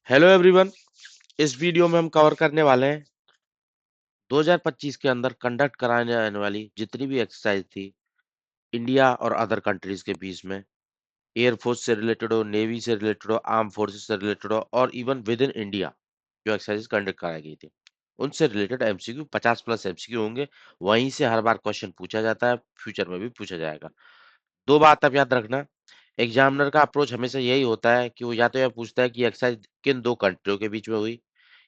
Hello everyone. इस video में हम कवर करने वाले हैं 2025 के अंदर कंडक्ट कराने आने वाली जितनी भी एक्सरसाइज थी इंडिया और अदर कंट्रीज के बीच में, एयरफोर्स से रिलेटेड हो, नेवी से रिलेटेड हो, आर्म फोर्सेस से रिलेटेड हो, और इवन विद इन इंडिया जो एक्सरसाइज कंडक्ट कराई गई थी उनसे रिलेटेड एमसीक्यू 50+ एमसीक्यू होंगे। वहीं से हर बार क्वेश्चन पूछा जाता है, फ्यूचर में भी पूछा जाएगा। दो बात आप याद रखना। एग्जामिनर का अप्रोच हमेशा यही होता है कि वो या तो यह पूछता है कि एक्सरसाइज किन दो कंट्रियों के बीच में हुई,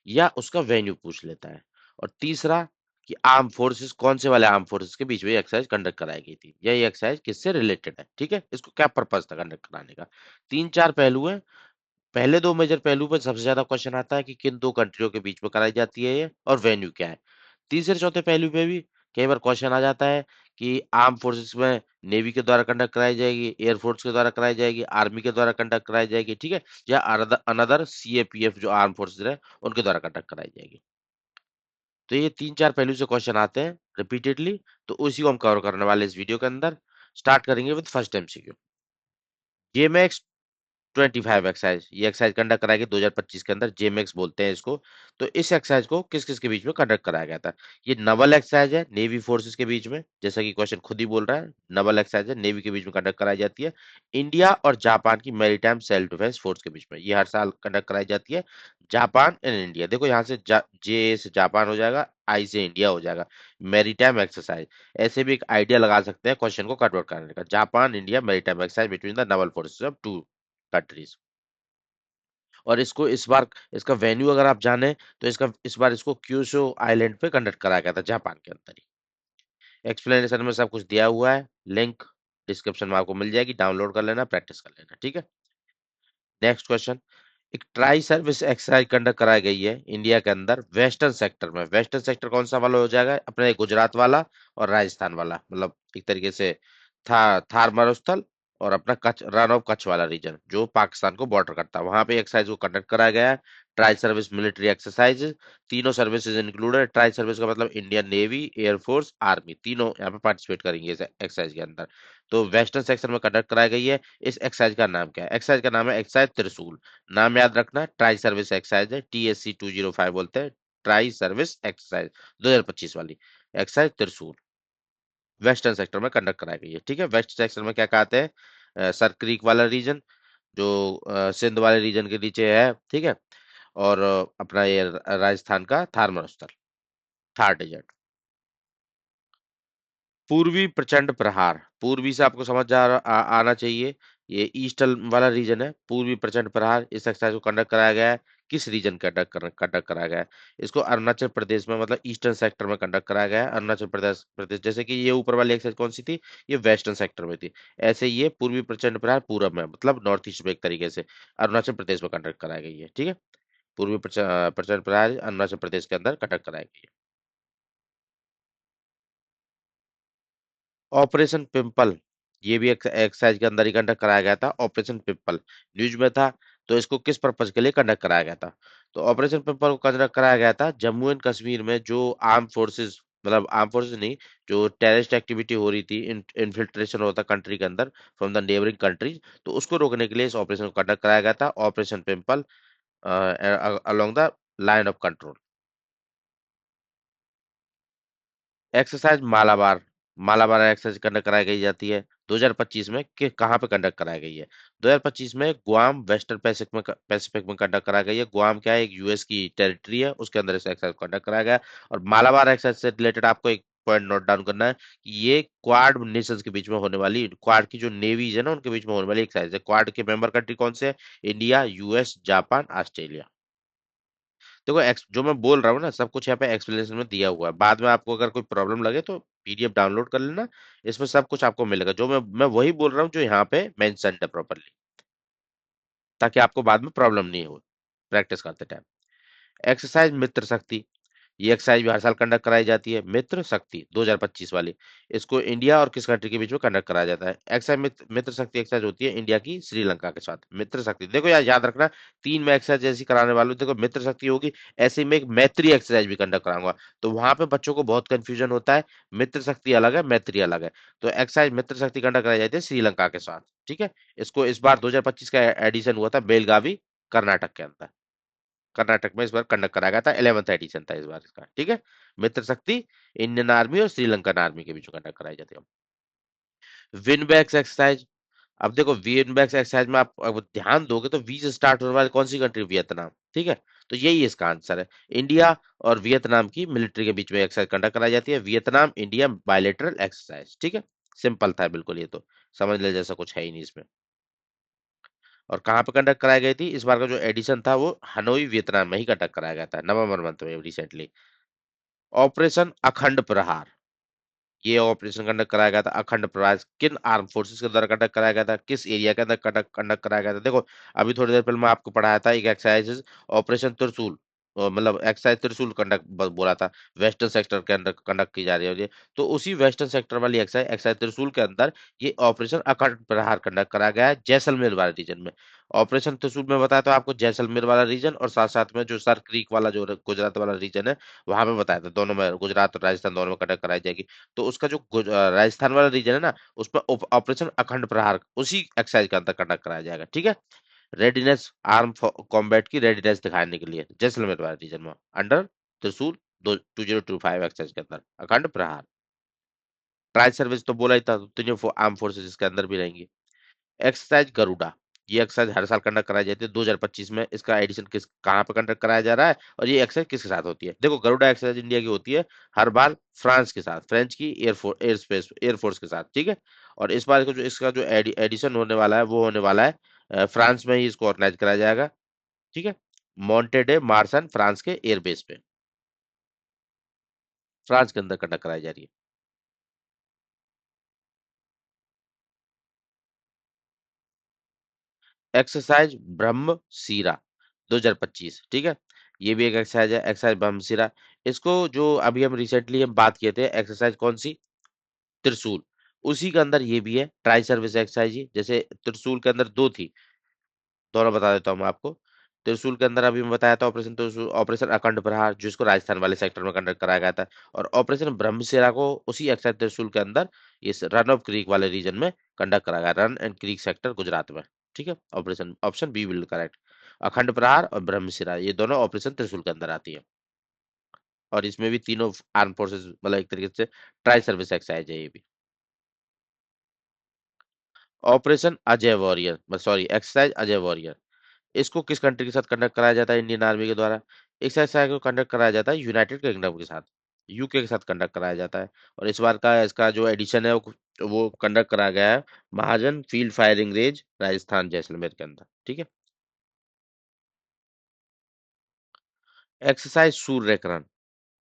या उसका वेन्यू पूछ लेता है। और तीसरा कि आर्म फोर्सेस कौन से वाले आर्म फोर्सेस के बीच में एक्सरसाइज कंडक्ट कराई गई थी, या ये एक्सरसाइज किससे रिलेटेड है। ठीक है, इसको क्या पर्पज था कंडक्ट कराने का। तीन चार पहलू हैं। पहले दो मेजर पहलू पर सबसे ज्यादा क्वेश्चन आता है कि किन दो कंट्रियों के बीच में कराई जाती है ये, और वेन्यू क्या है। तीसरे चौथे पहलू पे भी कई बार क्वेश्चन आ जाता है कि आर्म फोर्सेस में नेवी के द्वारा कंडक्ट कराई जाएगी, एयरफोर्स के द्वारा कराई जाएगी, आर्मी के द्वारा कंडक्ट कराई जाएगी, ठीक है, या अनदर सीएपीएफ जो आर्म फोर्सेस है उनके द्वारा कंडक्ट कराई जाएगी। तो ये तीन चार पहलू से क्वेश्चन आते हैं रिपीटेडली। तो उसी को हम कवर करने वाले इस वीडियो के अंदर। स्टार्ट करेंगे विद फर्स्ट एमसीक्यू। जेएमएक्स 25 एक्सरसाइज, ये एक्सरसाइज कंडक्ट कराया गया 2025 के अंदर, जेमेक्स बोलते हैं इसको। तो इस एक्सरसाइज को किस किस के बीच में कंडक्ट कराया गया था। ये नवल एक्सरसाइज है नेवी फोर्सेस के बीच में, जैसा कि क्वेश्चन खुद ही बोल रहा है, नवल एक्सरसाइज है, नेवी के बीच में कंडक्ट कराई जाती है। इंडिया और जापान की मैरीटाइम सेल्फ डिफेंस फोर्स के बीच में ये हर साल कंडक्ट कराई जाती है। जापान एंड इंडिया, देखो यहाँ से जे से जापान हो जाएगा, आई से इंडिया हो जाएगा। मैरीटाइम एक्सरसाइज, ऐसे भी एक आइडिया लगा सकते हैं क्वेश्चन को कन्वर्ट करने का। Japan India maritime exercise between the naval forces of two countries. और इसको इस बार इसका वेन्यू अगर आप जाने तो इसका इस बार इसको क्यूशो आइलैंड पे कंडक्ट कराया गया था, जापान के अंदर ही। एक्सप्लेनेशन में सब कुछ दिया हुआ है, लिंक डिस्क्रिप्शन में आपको मिल जाएगी, डाउनलोड कर लेना, प्रैक्टिस कर लेना, ठीक है। Next question. एक ट्राई सर्विस एक्सरसाइज कंडक्ट कराई गई है इंडिया के अंदर वेस्टर्न सेक्टर में। वेस्टर्न सेक्टर कौन सा वाला हो जाएगा, अपने गुजरात वाला और राजस्थान वाला, मतलब एक तरीके से थार मरुस्थल और अपना कच्छ, रन ऑफ कच्छ वाला रीजन जो पाकिस्तान को बॉर्डर करता है, वहां पे एक्सरसाइज को कंडक्ट कराया गया है। ट्राई सर्विस मिलिट्री एक्सरसाइज, तीनों सर्विसेज इंक्लूडेड। ट्राई सर्विस का मतलब इंडियन नेवी, एयरफोर्स, आर्मी, तीनों यहाँ पे पार्टिसिपेट करेंगे इस एक्सरसाइज के अंदर। तो वेस्टर्न सेक्शन में कंडक्ट कराई गई है। इस एक्सरसाइज का नाम क्या है, एक्सरसाइज का नाम है एक्सरसाइज त्रिशूल। नाम याद रखना, ट्राई सर्विस एक्सरसाइज है, TSC 205 बोलते हैं। ट्राई सर्विस एक्सरसाइज 2025 वाली एक्सरसाइज त्रिशूल वेस्टर्न सेक्टर में कंडक्ट कराई गई है, ठीक है। वेस्ट सेक्टर में क्या कहते हैं, सर क्रीक वाला रीजन जो सिंध वाले रीजन के नीचे है, ठीक है। और अपना ये राजस्थान का थार मरुस्थल, थार डेजर्ट। पूर्वी प्रचंड प्रहार, पूर्वी से आपको समझ आना चाहिए, ये ईस्टर्न वाला रीजन है। पूर्वी प्रचंड प्रहार इस एक्सरसाइज को कंडक्ट कराया गया है। किस रीजन कंडक्ट कराया गया है, इसको अरुणाचल प्रदेश में, मतलब ईस्टर्न सेक्टर में कंडक्ट कराया गया है। अरुणाचल प्रदेश जैसे कि ये ऊपर वाली एक्सरसाइज कौन सी थी, ये वेस्टर्न सेक्टर में थी। ऐसे ये पूर्वी प्रचंड प्रहार पूरब में, मतलब नॉर्थ ईस्ट में एक तरीके से अरुणाचल प्रदेश में कंडक्ट कराई गई है, ठीक है। पूर्वी प्रचंड प्रहार अरुणाचल प्रदेश के अंदर कंडक्ट कराई गई है। ऑपरेशन पिंपल, ये भी एक एक्सरसाइज के अंदर ही कंडक्ट कराया गया था। ऑपरेशन पिंपल न्यूज में था। तो इसको किस पर्पज के लिए कंडक्ट कराया गया था, तो ऑपरेशन पिंपल को कंडक्ट कराया गया था जम्मू एंड कश्मीर में जो आर्म फोर्सेस, मतलब आर्म फोर्सेस नहीं, जो टेररिस्ट एक्टिविटी हो रही थी, इन्फिल्ट्रेशन होता कंट्री के अंदर फ्रॉम द नेबरिंग कंट्रीज, तो उसको रोकने के लिए इस ऑपरेशन को कंडक्ट कराया गया था, operation pimple along the line of control. Exercise Malabar, Malabar exercise conduct कराई गई जाती है 2025 में, कि कहाँ पे कंडक्ट कराई गई है। 2025 में गुआम वेस्टर्न पैसिफिक में कंडक्ट कराई गई है। गुआम क्या है, एक यूएस की टेरिटरी है, उसके अंदर इस एक्सरसाइज कंडक्ट कराया गया है। और मालाबार एक्सरसाइज से रिलेटेड आपको एक पॉइंट नोट डाउन करना है कि ये क्वाड नेशंस के बीच में होने वाली, क्वाड की जो नेवीज है ना उनके बीच में होने वाली एक्सरसाइज है। क्वाड के मेंबर कंट्री कौन से हैं, इंडिया, यूएस, जापान, ऑस्ट्रेलिया। देखो जो मैं बोल रहा हूँ ना सब कुछ यहाँ पे एक्सप्लेनेशन में दिया हुआ है, बाद में आपको अगर कोई प्रॉब्लम लगे तो पीडीएफ डाउनलोड कर लेना, इसमें सब कुछ आपको मिलेगा। जो मैं वही बोल रहा हूँ जो यहाँ पे मेंशन है प्रॉपरली, ताकि आपको बाद में प्रॉब्लम नहीं हो प्रैक्टिस करते टाइम। एक्सरसाइज मित्र शक्ति, ये एक्सरसाइज भी हर साल कंडक्ट कराई जाती है, मित्र शक्ति 2025 वाली। इसको इंडिया और किस कंट्री के बीच में कंडक्ट कराया जाता है। एक्सरसाइज मित्र शक्ति एक्सरसाइज होती है इंडिया की श्रीलंका के साथ। मित्र शक्ति देखो यार, याद रखना, तीन में एक्सरसाइज जैसी कराने वालों, देखो मित्र शक्ति होगी, ऐसे ही मैं एक मैत्री एक्सरसाइज भी कंडक्ट कराऊंगा। तो वहां पे बच्चों को बहुत कंफ्यूजन होता है, मित्र शक्ति अलग है, मैत्री अलग है। तो एक्सरसाइज मित्र शक्ति कंडक्ट कराई जाती है श्रीलंका के साथ, ठीक है। इसको इस बार 2025 का एडिशन हुआ था बेलगावी, कर्नाटक के अंदर। कर्नाटक में इस बार कंडक्ट कराया गया था, 11th एडिशन था इस बार इसका, ठीक है। मित्र शक्ति इंडियन आर्मी और श्रीलंकन आर्मी के बीच में कंडक्ट कराई जाती है। VINBAX exercise. अब देखो विन बैक्स एक्सरसाइज में आप अब ध्यान दोगे तो वी से स्टार्ट होने वाली कौन सी कंट्री, वियतनाम, ठीक है। तो यही इसका आंसर है। इंडिया और वियतनाम की मिलिट्री के बीच में एक्सरसाइज कंडक्ट कराई जाती है, वियतनाम इंडिया बायलेटरल एक्सरसाइज, ठीक है। सिंपल था बिल्कुल, ये तो समझ ले जैसा कुछ है ही नहीं इसमें। और कहाँ पे कंडक्ट कराई गई थी, इस बार का जो एडिशन था वो हनोई वियतनाम में ही कंडक्ट कराया गया था, नवंबर मंथ में रिसेंटली। ऑपरेशन अखंड प्रहार, ये ऑपरेशन कंडक्ट कराया गया था। अखंड प्रयास किन आर्म फोर्सेस के द्वारा कंडक्ट कराया गया था, किस एरिया के अंदर कंडक्ट कराया गया था। देखो अभी थोड़ी देर पहले मैं आपको पढ़ाया था एक एक्सरसाइज, ऑपरेशन त्रिशूल, मतलब एक्सरसाइज त्रिशूल कंडक्ट बोला था, वेस्टर्न सेक्टर के अंदर कंडक्ट की जा रही है। तो उसी वेस्टर्न सेक्टर वाली एक्सरसाइज एक्सरसाइज त्रिशूल के अंदर ये ऑपरेशन अखंड प्रहार कंडक्ट कराया गया है जैसलमेर वाले रीजन में। ऑपरेशन त्रिशूल में बताया था आपको जैसलमेर वाला रीजन, और साथ साथ में जो सर क्रीक वाला जो गुजरात वाला रीजन है वहां पे बताया था, दोनों में गुजरात और राजस्थान दोनों में कंडक्ट कराई जाएगी। तो उसका जो राजस्थान वाला रीजन है ना, उसमें ऑपरेशन अखंड प्रहार उसी एक्सरसाइज के अंदर कंडक्ट कराया जाएगा, ठीक है। रेडीनेस आर्म कॉम्बैट की रेडीनेस दिखाने के लिए जैसलमेर वाला रीजन में अंडर त्रिशूल 2025 एक्सरसाइज के अंदर अखंड प्रहार। ट्राई सर्विस तो बोला ही था, तो तीनों आर्म फोर्सेज इसके अंदर भी रहेंगी। एक्सरसाइज गरुड़ा, ये एक्सरसाइज हर साल कंडक्ट कराई जाती है, 2025 में इसका एडिशन किस कहाँ पे कंडक्ट कराया जा रहा है, और ये एक्सरसाइज किसके साथ होती है। देखो गरुड़ा एक्सरसाइज इंडिया की होती है हर बार फ्रांस के साथ, फ्रेंच की एयरफोर्स के साथ, ठीक है। और इस बार का जो इसका जो एडिशन होने वाला है वो होने वाला है फ्रांस में ही इसको ऑर्गेनाइज कराया जाएगा, ठीक है। मॉन्टे डे मार्सन फ्रांस के एयरबेस पे, फ्रांस के अंदर कंडक्ट कराई जा रही है। एक्सरसाइज ब्रह्मशिरा 2025, ठीक है। ये भी एक एक्सरसाइज है, एक्सरसाइज ब्रह्मशिरा। इसको जो अभी हम रिसेंटली हम बात किए थे एक्सरसाइज कौन सी, त्रिशूल, उसी के अंदर ये भी है ट्राई सर्विस एक्सरसाइज ही, जैसे त्रिशूल के अंदर दो थी, दोनों बता देता हूँ मैं आपको। त्रिशूल के अंदर अभी मैं बताया था ऑपरेशन त्रिशूल, ऑपरेशन अखंड प्रहार जिसको राजस्थान वाले सेक्टर में कंडक्ट कराया गया था, और ऑपरेशन ब्रह्मशिरा को उसी एक्सरसाइज त्रिशूल के अंदर इस रन ऑफ क्रीक वाले रीजन में कंडक्ट कराया गया, Rann and creek sector Gujarat में, ठीक है। Operation option B will correct. Akhand Prahar और ब्रह्मशिरा ये दोनों ऑपरेशन त्रिशूल के अंदर आती है, और इसमें भी तीनों आर्म फोर्सेस मतलब एक तरीके से ट्राई सर्विस एक्सरसाइज है ये भी। Operation Ajay warrior sorry exercise Ajay warrior, इसको किस कंट्री के साथ कंडक्ट कराया जाता है इंडियन आर्मी के द्वारा। इस एक्सरसाइज को कंडक्ट कराया जाता है यूनाइटेड किंगडम के साथ, यूके के साथ कंडक्ट कराया जाता है। और इस बार का इसका जो एडिशन है वो कंडक्ट कराया गया है Mahajan field firing range Rajasthan Jaisalmer के अंदर, ठीक है। एक्सरसाइज सूर्यकिरण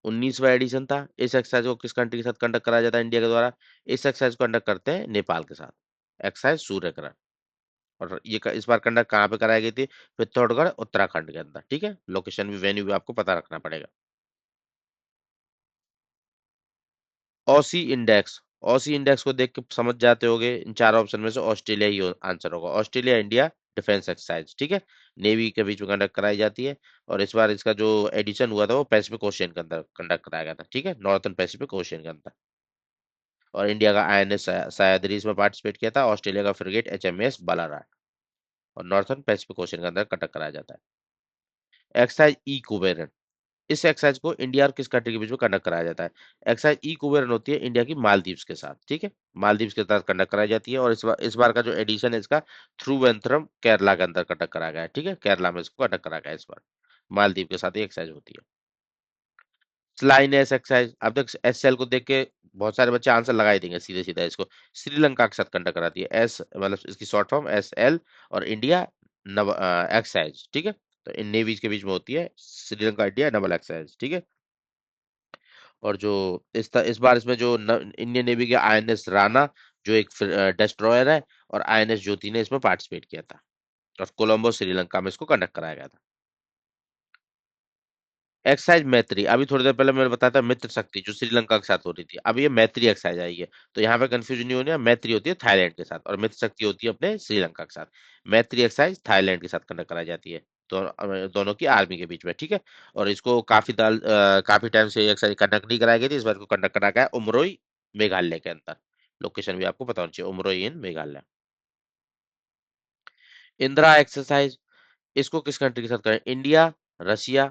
19वां एडिशन था। इस एक्सरसाइज को किस कंट्री के साथ कंडक्ट कराया जाता है इंडिया के द्वारा। इस एक्सरसाइज को कंडक्ट करते हैं नेपाल के साथ, एक्सरसाइज सूर्यकिरण। और ये इस बार कंडक्ट कहाँ पे कराई गई थी, पिथौरगढ़ उत्तराखंड के अंदर, ठीक है। लोकेशन भी वेन्यू भी आपको पता रखना पड़ेगा। औसी इंडेक्स को देख के समझ जाते होगे, इन चार ऑप्शन में से ऑस्ट्रेलिया ही आंसर होगा। ऑस्ट्रेलिया इंडिया डिफेंस एक्सरसाइज, ठीक है। नेवी के बीच में कंडक्ट कराई जाती है, और इस बार इसका जो एडिशन हुआ था वो पैसिफिक ओशियन के अंदर कंडक्ट कराया गया था, ठीक है, नॉर्थन पैसिफिक ओशियन के अंदर। और इंडिया का आईएनएस सयाद्री इसमें पार्टिसिपेट किया था, ऑस्ट्रेलिया का फ्रिगेट एचएमएस बालाराट, और नॉर्थन पैसिफिक ओशियन के अंदर कंडक्ट कराया जाता है। एक्सरसाइज इक्वेरन, इस एक्सरसाइज को इंडिया और किस कंट्री के बीच में कंडक्ट कराया जाता है। एक्सरसाइज इक्विवेलेंट होती है इंडिया की मालदीव्स के साथ, ठीक है। मालदीव्स के साथ कंडक्ट कराई जाती है, और इस बार का जो एडिशन है इसका थ्रूवेंथ्रम केरला के अंदर कंडक्ट कराया गया है, ठीक है। केरला में इसको कंडक्ट कराया गया है इस बार, मालदीव के साथ ही एक्सरसाइज होती है। स्लाइनेस एक्सरसाइज, अब तक एसएल को देख के बहुत सारे बच्चे आंसर लगा ही देंगे सीधे सीधा इसको। श्रीलंका के साथ कंडक्ट कराती है, एस मतलब इसकी शॉर्ट फॉर्म एस एल, और इंडिया नव एक्सरसाइज, ठीक है। तो इन नेवीज के बीच में होती है श्रीलंका इंडिया नवल एक्सरसाइज, ठीक है। और जो इस बार इसमें जो इंडियन नेवी के आईएनएस राणा जो एक डिस्ट्रॉयर है, और आईएनएस ज्योति ने इसमें पार्टिसिपेट किया था, और कोलंबो श्रीलंका में इसको कंडक्ट कराया गया था। एक्सरसाइज मैत्री, अभी थोड़ी देर पहले मैंने बताया था मित्र शक्ति जो श्रीलंका के साथ हो रही थी, अब ये मैत्री एक्सरसाइज आई है। तो यहाँ पे कंफ्यूजन नहीं होनी है, मैत्री होती है थाईलैंड के साथ, और मित्र शक्ति होती है अपने श्रीलंका के साथ। मैत्री एक्सरसाइज थाईलैंड के साथ कंडक्ट कराई जाती है, दोनों की आर्मी के बीच में, ठीक है। और इसको काफी टाइम से एक्सरसाइज कंडक्ट नहीं कराई गई थी, इस बार को कंडक्ट कराया गया है उमरोई मेघालय के अंदर। लोकेशन भी आपको पता होनी चाहिए, उमरोई इन मेघालय। इंदिरा एक्सरसाइज, इसको किस कंट्री के साथ करें, इंडिया रशिया,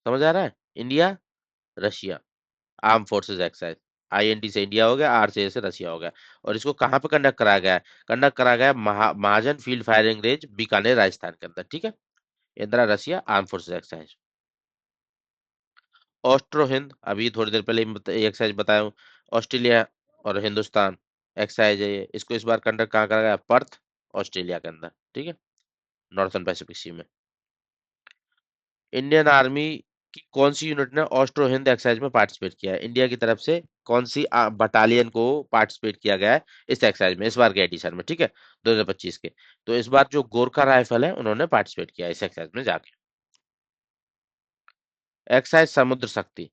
समझ आ रहा है? India, Russia, arm forces exercise. IND से इंडिया हो गया, आर से रशिया हो गया। और इसको कहाँ पे कंडक्ट कराया गया है? कंडक्ट कराया गया है Mahajan field firing range, Bikaner, Rajasthan के अंदर, ठीक है। Indira Russia arm forces exercise. Austro Hind, अभी थोड़ी देर पहले ये एक्सरसाइज बताया हूँ। ऑस्ट्रेलिया और हिंदुस्तान एक्सरसाइज है ये। इसको इस बार कंडक्ट कहाँ करा गया? पर्थ, ऑस्ट्रेलिया के अंदर, ठीक है, नॉर्थन पैसिफिक सी में। इंडियन आर्मी की कौन सी यूनिट ने ऑस्ट्रो हिंद एक्सरसाइज में पार्टिसिपेट किया है? इंडिया की तरफ से कौन सी बटालियन को पार्टिसिपेट किया गया है इस एक्सरसाइज में, इस बार के एडिशन में, ठीक है, 2025 के? तो इस बार जो गोरखा राइफल है उन्होंने पार्टिसिपेट किया है इस एक्सरसाइज में जाके। एक्सरसाइज समुद्र शक्ति,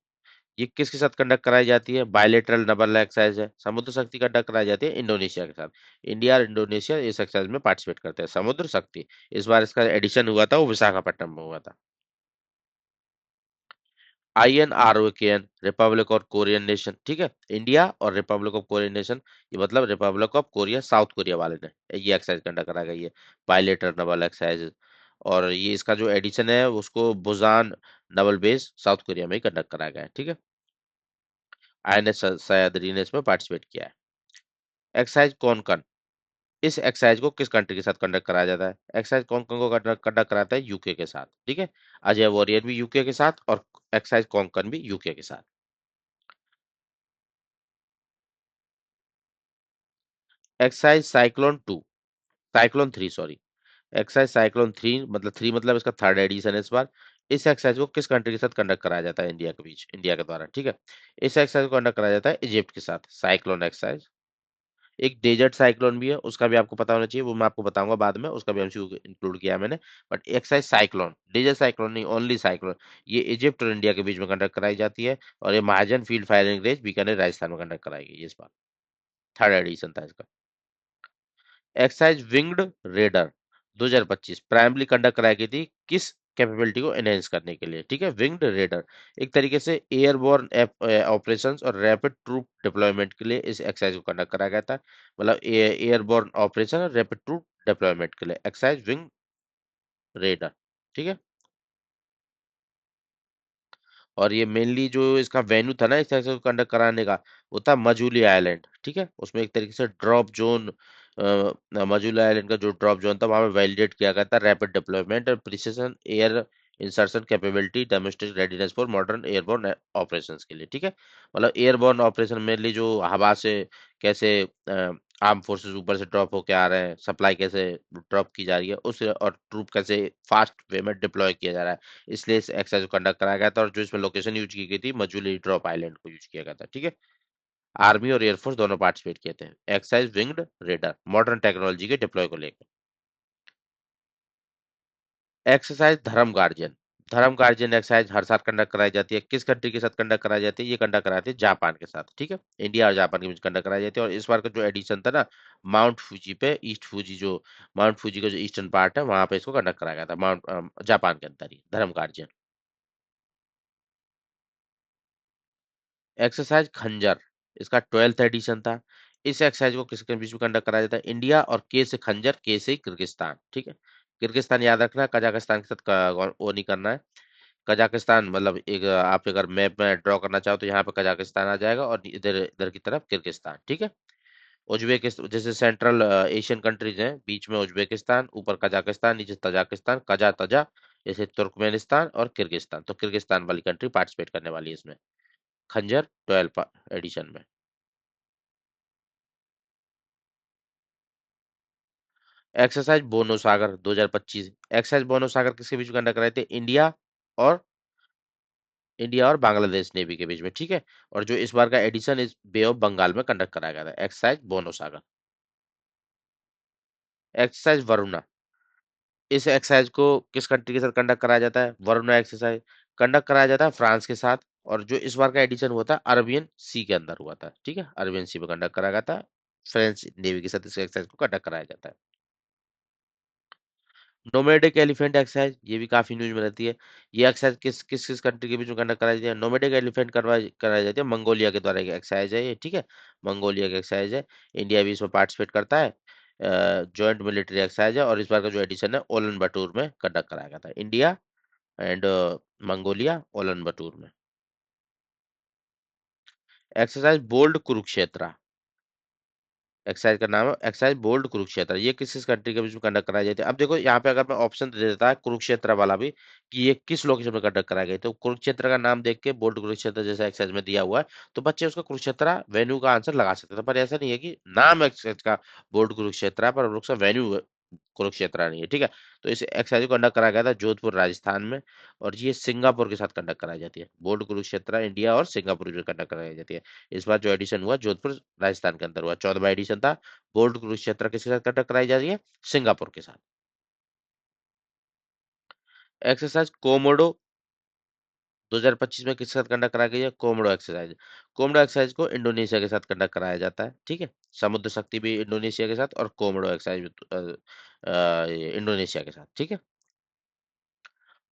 ये किसके साथ कंडक्ट कराई जाती है? बायलेटरल डबल एक्सरसाइज है। समुद्र शक्ति कंडक्ट कराई जाती है इंडोनेशिया के साथ। इंडिया और इंडोनेशिया इस एक्सरसाइज में पार्टिसिपेट करते हैं, समुद्र शक्ति। इस बार इसका एडिशन हुआ था, वो विशाखापट्टनम में हुआ था। INROKN, Republic of Korean nation, ठीक है, इंडिया और रिपब्लिक ऑफ कोरियन नेशन, ये मतलब Republic of Korea, south Korea वाले ने ये एक्सरसाइज कंडक्ट करा गई है, बायलेटरल डबल एक्सरसाइज। और ये इसका जो एडिशन है उसको Busan double base south Korea में ही कंडक्ट कराया गया है, ठीक है। INS सह्याद्री ने इसमें पार्टिसिपेट किया है। एक्सरसाइज कोंकण, इस एक्सरसाइज को किस कंट्री के साथ कंडक्ट कराया जाता है? एक्सरसाइज कोंकण को कंडक्ट कराता है यूके के साथ, ठीक है। अजय वॉरियर भी यूके के साथ, और एक्सरसाइज कोंकण भी यूके के साथ। Exercise cyclone 2, cyclone 3 sorry, exercise cyclone 3 मतलब 3 मतलब इसका थर्ड एडिशन है इस बार। इस एक्सरसाइज को किस कंट्री के साथ कंडक्ट कराया जाता है? इंडिया के बीच, इंडिया के द्वारा, ठीक है। इस एक्सरसाइज को कंडक्ट कराया जाता है इजिप्ट के साथ, साइक्लोन एक्सरसाइज। एक डेजर्ट साइक्लोन भी है, उसका भी आपको पता होना चाहिए, वो मैं आपको बताऊंगा बाद में, उसका भी एमसीक्यू इंक्लूड किया है मैंने। But exercise cyclone, desert cyclone नहीं, ओनली साइक्लोन, ये इजिप्ट और इंडिया के बीच में कंडक्ट कराई जाती है। और ये Mahajan field firing range Bikaner, Rajasthan में कंडक्ट कराई गई है इस बार। थर्ड एडिशन था इसका। Excise winged raider 2025 primary conduct कराई गई थी किस कैपेबिलिटी को एनहेंस करने के लिए, ठीक है। विंग्ड रेडर एक तरीके से एयरबोर्न ऑपरेशंस और रैपिड ट्रूप डिप्लॉयमेंट के लिए इस एक्सरसाइज को कंडक्ट कराया गया था। मतलब एयरबोर्न ऑपरेशन और रैपिड ट्रूप डिप्लॉयमेंट के लिए एक्सरसाइज विंग रेडर, ठीक है। और ये मेनली जो इसका वेन्यू था ना इस तरह से कंडक्ट कराने का, वो था मजूली आइलैंड, ठीक है। उसमें एक तरीके से ड्रॉप जोन, मजूली आइलैंड का जो ड्रॉप जोन था वहां पे वैलिडेट किया गया था रैपिड डिप्लॉयमेंट और precision air insertion capability, demonstrate readiness for modern airborne operations के लिए, ठीक है। मतलब एयरबोर्न ऑपरेशन मेनली जो हवा से कैसे आर्म फोर्सेस ऊपर से ड्रॉप होके आ रहे हैं, सप्लाई कैसे ड्रॉप की जा रही है उस, और ट्रूप कैसे फास्ट वे में डिप्लॉय किया जा रहा है, इसलिए इस एक्सरसाइज को कंडक्ट कराया गया था। और जो इसमें लोकेशन यूज की गई थी मजुली ड्रॉप आइलैंड को यूज किया गया था, ठीक है। आर्मी और एयरफोर्स दोनों पार्टिसिपेट किए थे। Exercise winged raider modern technology के डिप्लॉय को लेकर। एक्सरसाइज धर्म गार्जियन, धर्म गार्जियन एक्सरसाइज हर साल कंडक्ट कराई जाती है, किस कंट्री के साथ कंडक्ट कराई जाती है? ये कंडक्ट कराती है जापान के साथ, ठीक है। इंडिया और जापान के बीच कंडक्ट कराई जाती है। और इस बार का जो एडिशन था ना, माउंट फूजी पे, ईस्ट फूजी जो, माउंट फूजी का जो ईस्टर्न पार्ट है वहां पे इसको कंडक्ट कराया गया था, माउंट जापान के अंदर ही, धर्म गार्जियन। एक्सरसाइज खंजर, इसका 12th एडिशन था। इस एक्सरसाइज को किसके बीच में कंडक्ट कराया जाता है? इंडिया और के से खंजर, के से किर्गिस्तान, ठीक है। किर्गिस्तान याद रखना है, कजाकिस्तान के साथ वो नहीं करना है। कजाकिस्तान मतलब एक आप अगर मैप में ड्रॉ करना चाहो तो यहाँ पे कजाकिस्तान आ जाएगा, और इधर इधर की तरफ किर्गिस्तान, ठीक है। उज्बेकिस्तान जैसे सेंट्रल एशियन कंट्रीज हैं, बीच में उज्बेकिस्तान, ऊपर कजाकिस्तान, नीचे तजाकिस्तान, कजा तजा, जैसे तुर्कमेनिस्तान और किर्गिस्तान, तो किर्गिस्तान वाली कंट्री पार्टिसिपेट करने वाली है इसमें, खंजर 12 एडिशन में। एक्सरसाइज बोनो सागर 2025, एक्सरसाइज बोनो सागर किसके बीच में कंडक्ट कराए थे? और इंडिया और बांग्लादेश नेवी के बीच में, ठीक है। और जो इस बार का एडिशन इस बे ऑफ बंगाल में कंडक्ट कराया गया था, एक्सरसाइज बोनो सागर। एक्सरसाइज वरुणा, इस एक्सरसाइज को किस कंट्री के साथ कंडक्ट कराया जाता है? वरुणा एक्सरसाइज कंडक्ट कराया जाता है फ्रांस के साथ। और जो इस बार का एडिशन हुआ था अरबियन सी के अंदर हुआ था, ठीक है, अरबियन सी में कंडक्ट कराया गया था। फ्रेंच नेवी के साथ इस एक्सरसाइज को कंडक्ट कराया जाता है। नोमैडिक एलिफेंट एक्सरसाइज, ये भी काफी न्यूज में रहती है। ये एक्सरसाइज किस किस किस कंट्री के बीच में कंडक्ट कराई जाती है? नोमैडिक एलिफेंट कराई जाती है मंगोलिया के द्वारा, एक एक्सरसाइज है ये, ठीक है। मंगोलिया की एक्सरसाइज है, इंडिया भी इसमें पार्टिसिपेट करता है। जॉइंट मिलिट्री एक्सरसाइज है, और इस बार का जो एडिशन है ओलन बटूर में कंडक्ट कराया गया था। India and Mongolia, woollen Batur में। एक्सरसाइज बोल्ड कुरुक्षेत्र, एक्सरसाइज का नाम है एक्सरसाइज बोल्ड कुरुक्षेत्र। ये किस किस कंट्री के बीच में कंडक्ट कराई जाती है? अब देखो यहाँ पे अगर मैं ऑप्शन दे देता है कुरुक्षेत्र वाला भी, कि ये किस लोकेशन में कंडक्ट कराई गई, तो कुरुक्षेत्र का नाम देख के बोल्ड कुरुक्षेत्र जैसा एक्सरसाइज में दिया हुआ है, तो बच्चे उसका कुरुक्षेत्र वेन्यू का आंसर लगा सकते थे। पर ऐसा नहीं है कि नाम एक्सरसाइज का बोल्ड कुरुक्षेत्र है, पर हम लोग का वेन्यू कुरुक्षेत्र नहीं है, ठीक है। तो इस एक्सरसाइज को कंडक्ट कराया गया था जोधपुर राजस्थान में, और ये सिंगापुर के साथ कंडक्ट कराई जाती है। बोल्ड कुरुक्षेत्र इंडिया और सिंगापुर में कंडक्ट कराई जाती है। इस बार जो एडिशन हुआ जोधपुर राजस्थान के अंदर हुआ, 14वां एडिशन था। बोल्ड कुरुक्षेत्र किसके साथ कंडक्ट कराई जा रही है? सिंगापुर के साथ। एक्सरसाइज कोमोडो 2025 में किसके साथ कंडक्ट कराई गई है? Komodo exercise. कोमोडो एक्सरसाइज को इंडोनेशिया के साथ कंडक्ट कराया जाता है, ठीक है। समुद्र शक्ति भी इंडोनेशिया के साथ, और कोमोडो एक्सरसाइज भी ये इंडोनेशिया के साथ, ठीक है।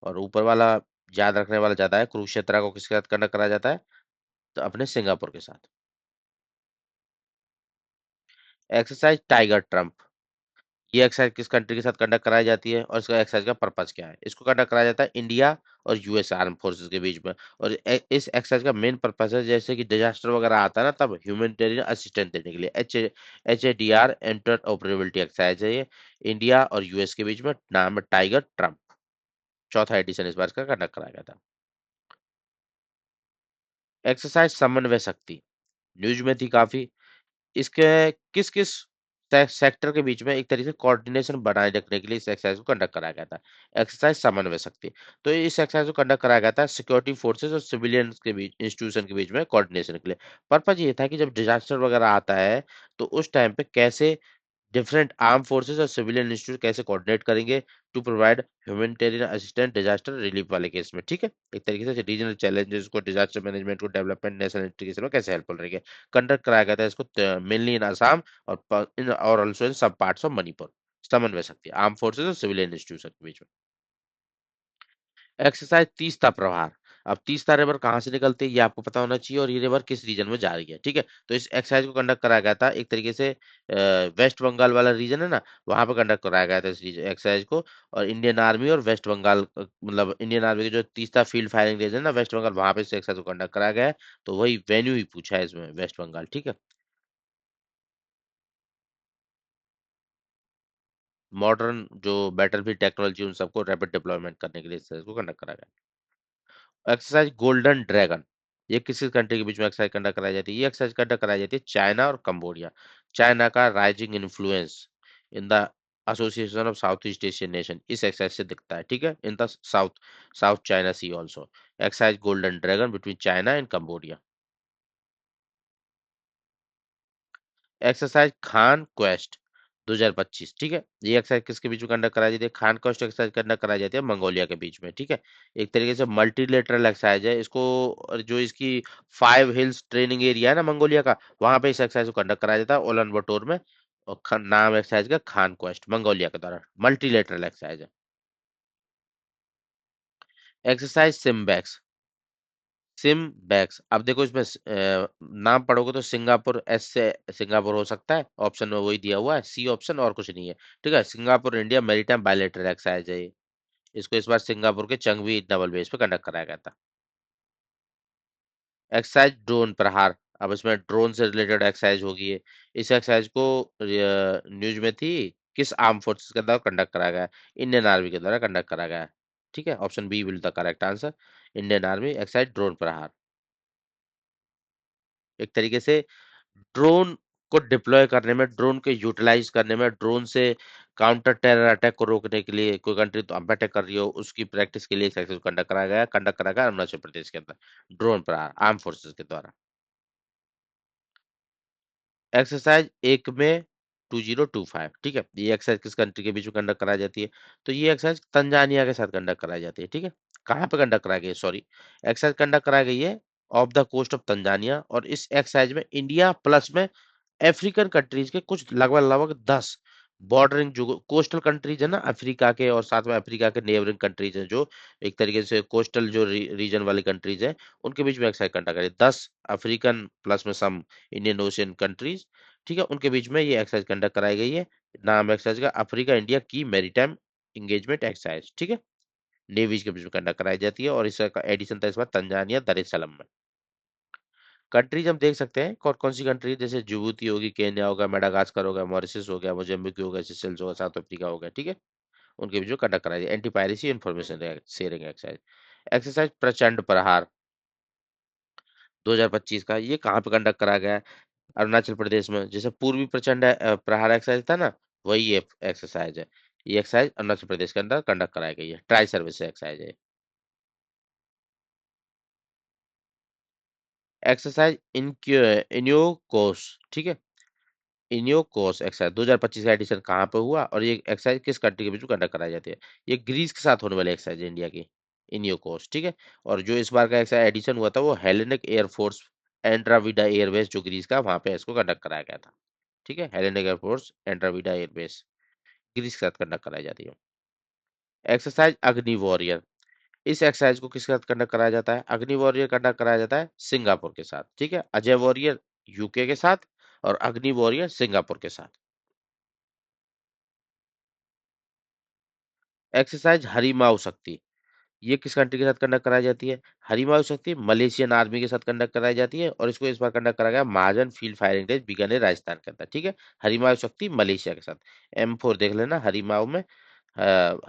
और ऊपर वाला याद रखने वाला ज्यादा है, कुरुक्षेत्र को किसके साथ कंडक्ट कराया जाता है? तो अपने सिंगापुर के साथ। एक्सरसाइज टाइगर ट्रम्प, ये एक्सरसाइज किस कंट्री के साथ कंडक्ट कराई जाती है, और इसका एक्सरसाइज का पर्पस क्या है? इसको कंडक्ट कराया जाता है इंडिया और यूएस आर्म फोर्सेस के बीच में। और इस एक्सरसाइज का मेन पर्पस है, जैसे कि डिजास्टर वगैरह आता है ना, तब ह्यूमैनिटेरियन असिस्टेंस देने के लिए। HADR एंटर ऑपरेबिलिटी एक्सरसाइज है ये, इंडिया और यूएस के बीच में। नाम है टाइगर ट्रम्प। चौथा एडिशन इस बार इसका कंडक्ट कराया गया था। एक्सरसाइज समन्वय शक्ति, न्यूज में थी काफी। इसके किस किस सेक्टर के बीच में एक तरीके से कोऑर्डिनेशन बनाए रखने के लिए इस एक्सरसाइज को कंडक्ट कराया गया था? एक्सरसाइज समन्वय शक्ति। तो इस एक्सरसाइज को कंडक्ट कराया गया था सिक्योरिटी फोर्सेस और सिविलियन के बीच, इंस्टीट्यूशन के बीच में कोऑर्डिनेशन के लिए। पर्पज ये था कि जब डिजास्टर वगैरह आता है, तो उस टाइम पे कैसे डिफरेंट आर्म फोर्सेस और सिविलियन इंस्टीट्यूट कैसे कोऑर्डिनेट करेंगे to provide humanitarian assistance disaster relief वाले केस में, ठीक है। एक तरीके से रीजनल चैलेंजेस को, डिजास्टर मैनेजमेंट को, डेवलपमेंट नेशनल इंटीग्रेशन में कैसे हेल्पफुल रहेंगे। कंडक्ट कराया गया था इसको मेनली इन असम, और ऑल्सो इन सब पार्ट्स ऑफ मणिपुर। समन्वय शक्ति आर्म फोर्सेस और सिविलियन इंस्टीट्यूशन के बीच में। एक्सरसाइज तीस्ता प्रहार। अब तीस्ता रिवर कहाँ से निकलती है ये आपको पता होना चाहिए, और ये रिवर किस रीजन में जा रही है, ठीक है। तो इस एक्सरसाइज को कंडक्ट कराया गया था एक तरीके से वेस्ट बंगाल वाला रीजन है ना, वहां पे कंडक्ट कराया गया था इस एक्सरसाइज को। और इंडियन आर्मी और वेस्ट बंगाल, मतलब इंडियन आर्मी के जो तीस्ता फील्ड फायरिंग रीजन है ना वेस्ट बंगाल, वहां पे इस एक्सरसाइज को कंडक्ट कराया गया है। तो वही वेन्यू ही पूछा है इसमें, वेस्ट बंगाल, ठीक है। मॉडर्न जो बैटलफील्ड टेक्नोलॉजी उन सबको रैपिड डिप्लॉयमेंट करने के लिए इस एक्सरसाइज को कंडक्ट कराया गया। एक्सरसाइज गोल्डन ड्रैगन, ये किसी कंट्री के बीच में एक्सरसाइज कंडक्ट कराई जाती है? ये एक्सरसाइज कंडक्ट कराई जाती है चाइना और कंबोडिया। चाइना का rising influence in the Association of South East Asian Nation इस एक्सरसाइज से दिखता है, ठीक है। In the South South China Sea also. Exercise Golden Dragon between China and Cambodia. Exercise Khaan Quest 2025, ठीक है। ये एक्सरसाइज किसके बीच में कंडक्ट कराई जाती है? खान क्वेस्ट एक्सरसाइज कंडक्ट कराई जाती है मंगोलिया के बीच में, ठीक है। एक तरीके से मल्टीलेटरल एक्सरसाइज है इसको, और जो इसकी 5 हिल्स ट्रेनिंग एरिया है ना मंगोलिया का, वहां पे इस एक्सरसाइज को कंडक्ट कराया जाता है उलन बटोर में। और नाम एक्सरसाइज का खान क्वेस्ट, मंगोलिया के द्वारा मल्टीलेटरल एक्सरसाइज है। Exercise SIMBEX, SIMBEX. अब देखो इसमें नाम पढ़ोगे तो सिंगापुर एस से सिंगापुर हो सकता है, ऑप्शन में वही दिया हुआ है, सी ऑप्शन, और कुछ नहीं है, ठीक है। Singapore India maritime bilateral exercise है ये। इसको इस बार सिंगापुर के चंगवी नवल बेस पे कंडक्ट कराया गया था। एक्सरसाइज ड्रोन प्रहार, अब इसमें ड्रोन से रिलेटेड एक्सरसाइज होगी ये। इस एक्सरसाइज को न्यूज में थी, किस आर्म फोर्सेस के द्वारा कंडक्ट कराया गया है? इंडियन आर्मी के द्वारा कंडक्ट कराया गया है, ठीक है। Option B will the correct answer, Indian army exercise drone Prahar. एक तरीके से ड्रोन को डिप्लॉय करने में, ड्रोन को यूटिलाइज करने में, ड्रोन से काउंटर टेरर अटैक को रोकने के लिए, कोई कंट्री तो अब अटैक कर रही हो उसकी प्रैक्टिस के लिए एक्सरसाइज कंडक्ट कराया गया अरुणाचल प्रदेश के अंदर ड्रोन पर आर्म फोर्सेस के द्वारा। एक्सरसाइज एक में 2025, ठीक है। ये एक्सरसाइज किस कंट्री के बीच में कंडक्ट कराई जाती है? तो ये एक्सरसाइज तंजानिया के साथ कंडक्ट कराई जाती है, ठीक है। कहाँ पे कंडक्ट कराई गई है? सॉरी, एक्सरसाइज कंडक्ट कराई गई है off the coast of Tanzania, और इस एक्सरसाइज में इंडिया प्लस में अफ्रीकन कंट्रीज के कुछ लगभग लगभग 10 बॉर्डरिंग जो कोस्टल कंट्रीज है ना अफ्रीका के, और साथ में अफ्रीका के नेबरिंग कंट्रीज हैं जो एक तरीके से कोस्टल जो रीजन वाली कंट्रीज है, उनके बीच में एक्साइज कंडक्ट करें 10 अफ्रीकन प्लस में सम इंडियन ओशियन कंट्रीज, ठीक है। उनके बीच में ये एक्सरसाइज कंडक्ट कराई गई है। नाम एक्सरसाइज का अफ्रीका इंडिया की मैरीटाइम इंगेजमेंट एक्सरसाइज, ठीक है। नेवीज के बीच में कंडक्ट कराई जाती है, और इसका एडिशन था इस बार तंजानिया दरेसलम में। कंट्रीज हम देख सकते हैं कौन कौन सी कंट्री, जैसे जिबूती होगी, केन्या होगा, मेडागास्कर होगा, मॉरिशस हो गया, मोजाम्बिक होगा, सिसेल्स होगा, साउथ अफ्रीका हो गया, ठीक है। उनके बीच में कंडक्ट कराई जाए anti piracy information sharing exercise. Exercise प्रचंड प्रहार 2025 का, ये कहाँ पे कंडक्ट करा गया है? अरुणाचल प्रदेश में। जैसे पूर्वी प्रचंड प्रहार एक्सरसाइज था ना, वही ये एक्सरसाइज है। ये एक्सरसाइज अरुणाचल प्रदेश के अंदर कंडक्ट कराई गई है, ट्राई सर्विस एक्सरसाइज है। एक्सरसाइज इन्योकोस, ठीक है। इन्योकोस एक्सरसाइज 2025 का एडिशन कहाँ पे हुआ, और ये एक्सरसाइज किस कंट्री के बीच में कंडक्ट कराई जाती है? ये ग्रीस के साथ होने वाली एक्सरसाइज है, इंडिया की। इन्योकोस, ठीक है। और जो इस बार का एक्सरसाइज एडिशन हुआ था वो हेलेनिक एयरफोर्स एंड्राविडा एयरबेस जो ग्रीस का, वहां पे इसको कंडक्ट कराया गया था, ठीक है। हेलेनिक एयरफोर्स एंड्राविडा एयरबेस ग्रीस के साथ कंडक्ट कराई जाती है। एक्सरसाइज अग्नि वॉरियर, इस एक्सरसाइज को किसके साथ कंडक्ट कराया जाता है? अग्नि वॉरियर कंडक्ट कराया जाता है सिंगापुर के साथ, ठीक है। अजय वॉरियर यूके के साथ, और अग्नि वॉरियर सिंगापुर के साथ। एक्सरसाइज हरिमाऊ शक्ति, ये किस कंट्री के साथ कंडक्ट कराई जाती है? हरिमाऊ शक्ति मलेशियन आर्मी के साथ कंडक्ट कराई जाती है, और इसको इस बार कंडक्ट कराया गया Mahajan field firing range Bikaner Rajasthan के अंदर, ठीक है। हरिमाऊ शक्ति मलेशिया के साथ। M4 देख लेना हरिमाऊ में।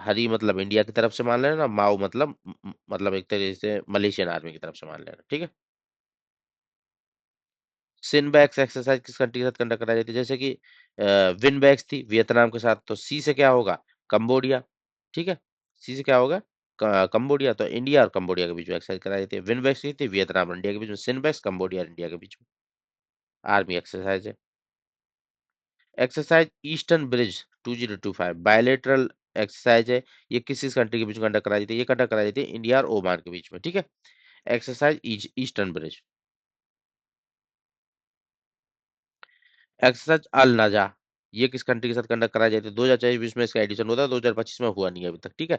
हरी मतलब इंडिया की तरफ से मान लेना, माओ मतलब मतलब एक तरीके से मलेशियन आर्मी की तरफ से मान लेना, ठीक है। सिनबैक्स एक्सरसाइज किस कंट्री के साथ कंडक्ट कराई जाती है? जैसे कि विनबैक्स थी वियतनाम के साथ, तो सी से क्या होगा? कंबोडिया, ठीक है। सी से क्या होगा? कंबोडिया। तो इंडिया और कंबोडिया के बीच में एक्सरसाइज कराई जाती है। विनबैक्स की थी वियतनाम और इंडिया के बीच में, सिनबैक्स कंबोडिया और इंडिया के बीच में आर्मी एक्सरसाइज है। Exercise eastern bridge 2025 bilateral exercise है। ये किस किस कंट्री के बीच में कंडक्ट कराई जाती है? ये कंडक्ट कराई जाती है इंडिया और ओमान के बीच में, ठीक है। Exercise eastern bridge. एक्सरसाइज अल नजा, ये किस कंट्री के साथ कंडक्ट कराया जाता है? 2024 में इसका एडिशन होता है, 2025 में हुआ नहीं है अभी तक, ठीक है।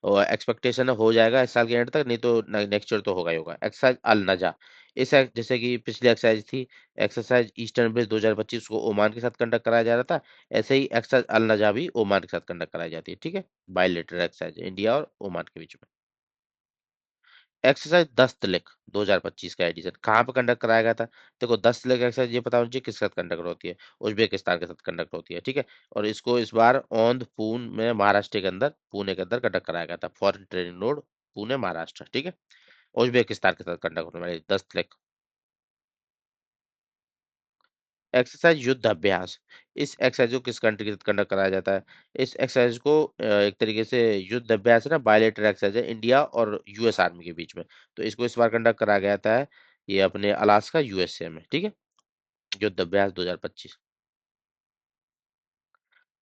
और एक्सपेक्टेशन है हो जाएगा इस साल के एंड तक, नहीं तो नेक्स्ट ईयर तो होगा ही होगा। एक्सरसाइज अल नजा, जैसे कि पिछली एक्सरसाइज थी एक्सरसाइज ईस्टर्न ब्रिज 2025 को ओमान के साथ कंडक्ट कराया जा रहा था, ऐसे ही एक्सरसाइज अल नजा भी ओमान के साथ कंडक्ट कराई जाती है, ठीक है। बायलेटरल एक्सरसाइज इंडिया और ओमान के बीच में। एक्सरसाइज 10 तिलक 2025 का एडिशन कहाँ पे कंडक्ट कराया गया था? देखो 10 तिलक एक्सरसाइज ये पता होना चाहिए किसके साथ कंडक्ट होती है? उज्बेकिस्तान के साथ कंडक्ट होती है, ठीक है। और इसको इस बार औंध पून में महाराष्ट्र के अंदर, पुणे के अंदर कंडक्ट कराया गया था, foreign training node Pune Maharashtra, ठीक है। उज्बेकिस्तान के साथ कंडक्ट होने वाली 10 तिलक। एक्सरसाइज युद्ध अभ्यास, इस एक्सरसाइज को किस कंट्री के साथ कंडक्ट कराया जाता है? इस एक्सरसाइज को एक तरीके से युद्ध अभ्यास है ना, बायलेटरल एक्सरसाइज है इंडिया और यूएस आर्मी के बीच में। तो इसको इस बार कंडक्ट कराया गया था ये अपने अलास्का यूएसए में, ठीक है। युद्ध अभ्यास 2025।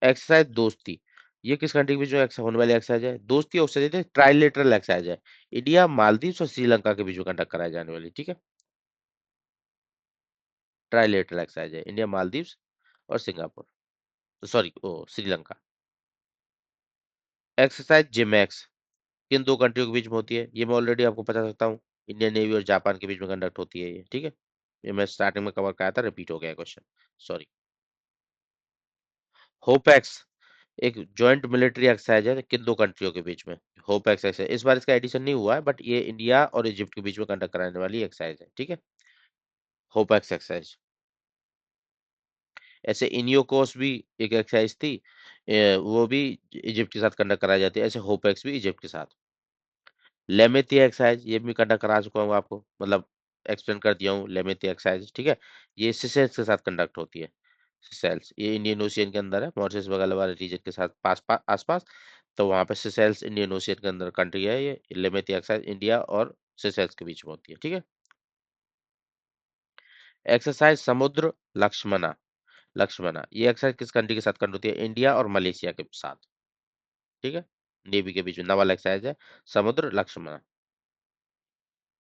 एक्सरसाइज दोस्ती, ये किस कंट्री के बीच में होने वाली एक्सरसाइज है? दोस्ती एक्सरसाइज है, ट्राइलेटरल एक्सरसाइज है, इंडिया मालदीव और श्रीलंका के बीच में कंडक्ट कराई जाने वाली, ठीक है। ट्राइलेटरल एक्सरसाइज है इंडिया मालदीव और सिंगापुर, सॉरी ओ श्रीलंका। एक्सरसाइज जिमैक्स किन दो कंट्रियों के बीच में होती है? ये मैं ऑलरेडी आपको बता सकता हूँ, इंडियन नेवी और जापान के बीच में कंडक्ट होती है ये, ठीक है। ये मैं स्टार्टिंग में कवर कराया था, रिपीट हो गया क्वेश्चन, सॉरी। होपैक्स एक जॉइंट मिलिट्री एक्सरसाइज है किन दो कंट्रियों के बीच में? होपैक्स एक्सरसाइज इस बार इसका एडिशन नहीं हुआ है, बट ये इंडिया और इजिप्ट के बीच में कंडक्ट कराने वाली एक्सरसाइज है, ठीक है। होपैक्स एक्सरसाइज। ऐसे इनियोकोस भी एक एक्सरसाइज थी, वो भी इजिप्ट के साथ कंडक्ट कराई जाती है, ऐसे होपैक्स भी इजिप्ट के साथ। लेमेती एक्सरसाइज ये भी कंडक्ट करा चुका हूँ आपको, मतलब एक्सप्लेन कर दिया हूँ लेमेती एक्सरसाइज, ठीक है। ये सिसेल्स के साथ कंडक्ट होती है। सिसेल्स ये इंडियन ओशियन के अंदर है, मॉरिशस वगैरह वाले रीजन के साथ आसपास। तो वहाँ पे सिसेल्स इंडियन ओशियन के अंदर कंट्री है, ये लेमेती एक्सरसाइज इंडिया और सिसेल्स के बीच में होती है, ठीक है। एक्सरसाइज समुद्र लक्ष्मणा, लक्ष्मणा ये एक्सरसाइज किस कंट्री के साथ कंडक्ट होती है? इंडिया और मलेशिया के साथ, ठीक है। नेवी के बीच में नावल एक्सरसाइज है समुद्र लक्ष्मणा।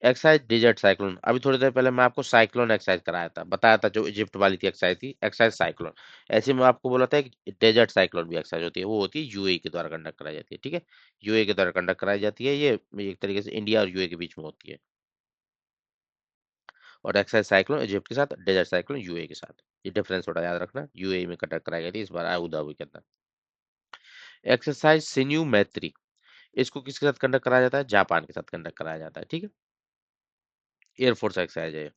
एक्सरसाइज डेजर्ट साइक्लोन, अभी थोड़ी देर पहले मैं आपको साइक्लोन एक्सरसाइज कराया था, बताया था जो इजिप्ट वाली थी एक्सरसाइज थी, एक्सरसाइज साइक्लोन। ऐसे में आपको बोला था एक डेजर्ट साइक्लोन भी एक्सरसाइज होती है, वो होती है यूएई के द्वारा कंडक्ट कराई जाती है, ठीक है। यूएई के द्वारा कंडक्ट कराई जाती है ये, एक तरीके से इंडिया और यूएई के बीच में होती है। और एक्सरसाइज साइक्लोन इजिप्ट के साथ, डेजर्ट साइक्लोन यूएई के साथ। ये डिफरेंस थोड़ा याद रखना, यूएई में कंडक्ट कराई गई थी इस बार अबू धाबी के अंदर। एक्सरसाइज सिन्यू मैत्री, इसको किसके साथ कंडक्ट कराया जाता है? जापान के साथ कंडक्ट कराया जाता है, ठीक है। एयरफोर्स एक्सरसाइज है ये।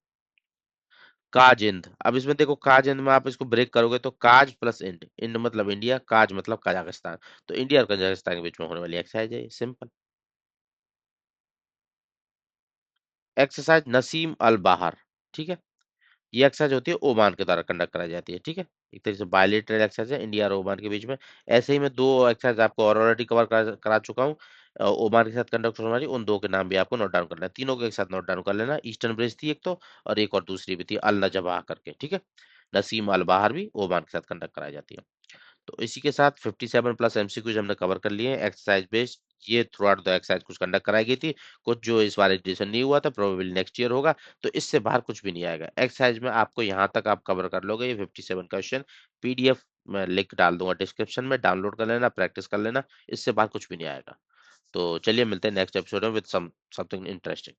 काजिंद, अब इसमें देखो काजिंद में आप इसको ब्रेक करोगे तो काज प्लस इंड, इंड मतलब इंडिया, काज मतलब कजाकिस्तान, तो इंडिया और कजाकिस्तान के बीच में होने वाली एक्सरसाइज है, सिंपल। एक्सरसाइज नसीम अल बाहर, ठीक है। ये एक्सरसाइज होती है ओमान के द्वारा कंडक्ट कराई जाती है, ठीक है। एक तरीके से बायलेटरल एक्सरसाइज है इंडिया और ओमान के बीच में। ऐसे ही मैं दो एक्सरसाइज आपको और ऑलरेडी कवर करा चुका हूँ। ओमान के साथ कंडक्ट होने वाली उन दो के नाम भी आपको नोट डाउन करना है, तीनों को एक साथ नोट डाउन कर लेना। ईस्टर्न ब्रिज थी एक तो, और एक और दूसरी भी थी अल नजबा करके, ठीक है। नसीम अल बाहर भी ओमान के साथ कंडक्ट कराई जाती है। तो इसी के साथ 57 प्लस एमसीक्यूज हमने कवर कर लिए हैं एक्सरसाइज बेस्ड। ये थ्रू आउट द एक्सरसाइज कुछ कंडक्ट कराई गई थी, कुछ जो इस बार एडिशन नहीं हुआ था, प्रोबेबली नेक्स्ट ईयर होगा। तो इससे बाहर कुछ भी नहीं आएगा एक्सरसाइज में, आपको यहाँ तक आप कवर कर लोगे ये 57 क्वेश्चन। पीडीएफ मैं लिंक डाल दूंगा डिस्क्रिप्शन में, डाउनलोड कर लेना, प्रैक्टिस कर लेना, इससे बाहर कुछ भी नहीं आएगा। तो चलिए मिलते हैं नेक्स्ट एपिसोड में विद समथिंग इंटरेस्टिंग।